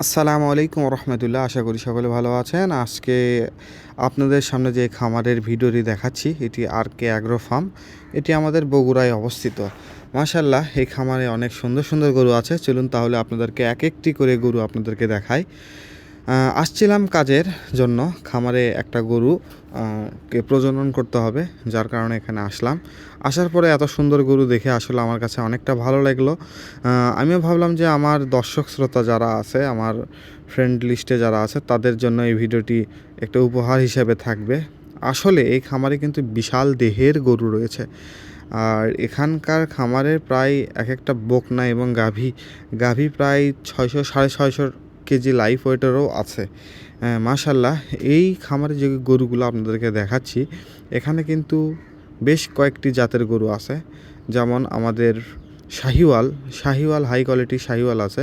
আসসালামু আলাইকুম রহমতুল্লাহ। আশা করি সকলে ভালো আছেন। আজকে আপনাদের সামনে যে খামারের ভিডিওটি দেখাচ্ছি এটি আর কে অ্যাগ্রো ফার্ম। এটি আমাদের বগুড়ায় অবস্থিত। মাশাআল্লাহ, এই খামারে অনেক সুন্দর সুন্দর গরু আছে। চলুন তাহলে আপনাদেরকে এক একটি করে গরু আপনাদেরকে দেখাই। আসছিলাম কাজের জন্য, খামারে একটা গরু কে প্রজনন করতে হবে, যার কারণে এখানে আসলাম। আসার পরে এত সুন্দর গরু দেখে আসলে আমার কাছে অনেকটা ভালো লাগলো। আমিও ভাবলাম যে আমার দর্শক শ্রোতা যারা আছে, আমার ফ্রেন্ড লিস্টে যারা আছে, তাদের জন্য এই ভিডিওটি একটা উপহার হিসেবে থাকবে। আসলে এই খামারে কিন্তু বিশাল দেহের গরু রয়েছে। আর এখানকার খামারের প্রায় এক একটা বকনা এবং গাভী প্রায় 600 সাড়ে 600 কেজি লাইফ ওয়েটেরও আছে। মাশাল্লাহ, এই খামারে যে গরুগুলো আপনাদেরকে দেখাচ্ছি, এখানে কিন্তু বেশ কয়েকটি জাতের গরু আছে। যেমন আমাদের শাহিওয়াল হাই কোয়ালিটির শাহিওয়াল আছে।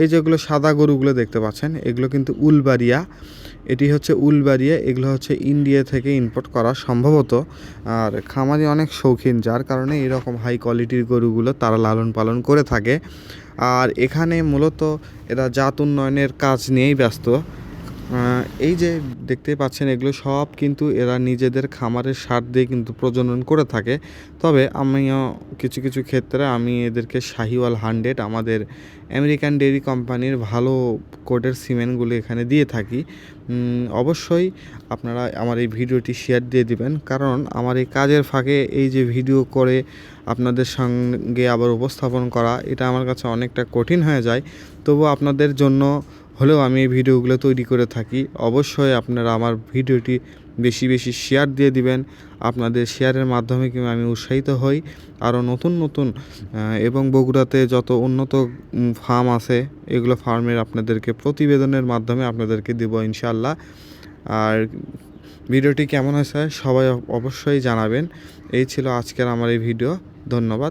এই যেগুলো সাদা গরুগুলো দেখতে পাচ্ছেন, এগুলো কিন্তু উলবাড়িয়া। এটি হচ্ছে উলবাড়িয়া। এগুলো হচ্ছে ইন্ডিয়া থেকে ইম্পোর্ট করা সম্ভবত। আর খামারি অনেক শৌখিন, যার কারণে এরকম হাই কোয়ালিটির গরুগুলো তারা লালন পালন করে থাকে। আর এখানে মূলত এরা জাত উন্নয়নের কাজ নিয়েই ব্যস্ত। এই যে দেখতে পাচ্ছেন, এগুলো সব কিন্তু এরা নিজেদের খামারের সার দিয়ে কিন্তু প্রজনন করে থাকে। তবে আমিও কিছু কিছু ক্ষেত্রে আমি এদেরকে শাহিওয়াল 100 আমাদের আমেরিকান ডেইরি কোম্পানির ভালো কোটের সিমেন্টগুলো এখানে দিয়ে থাকি। অবশ্যই আপনারা আমার এই ভিডিওটি শেয়ার দিয়ে দিবেন, কারণ আমার এই কাজের ফাঁকে এই যে ভিডিও করে আপনাদের সঙ্গে আবার উপস্থাপন করা, এটা আমার কাছে অনেকটা কঠিন হয়ে যায়। তবু আপনাদের জন্য হলেও আমি এই ভিডিওগুলো তৈরি করে থাকি। অবশ্যই আপনারা আমার ভিডিওটি বেশি বেশি শেয়ার দিয়ে দিবেন। আপনাদের শেয়ারের মাধ্যমে কিন্তু আমি উৎসাহিত হই আরও নতুন নতুন এবং বগুড়াতে যত উন্নত ফার্ম আছে, এগুলো ফার্মের আপনাদেরকে প্রতিবেদনের মাধ্যমে আপনাদেরকে দেব ইনশাআল্লাহ। আর ভিডিওটি কেমন হয়েছে সবাই অবশ্যই জানাবেন। এই ছিল আজকের আমার এই ভিডিও। ধন্যবাদ।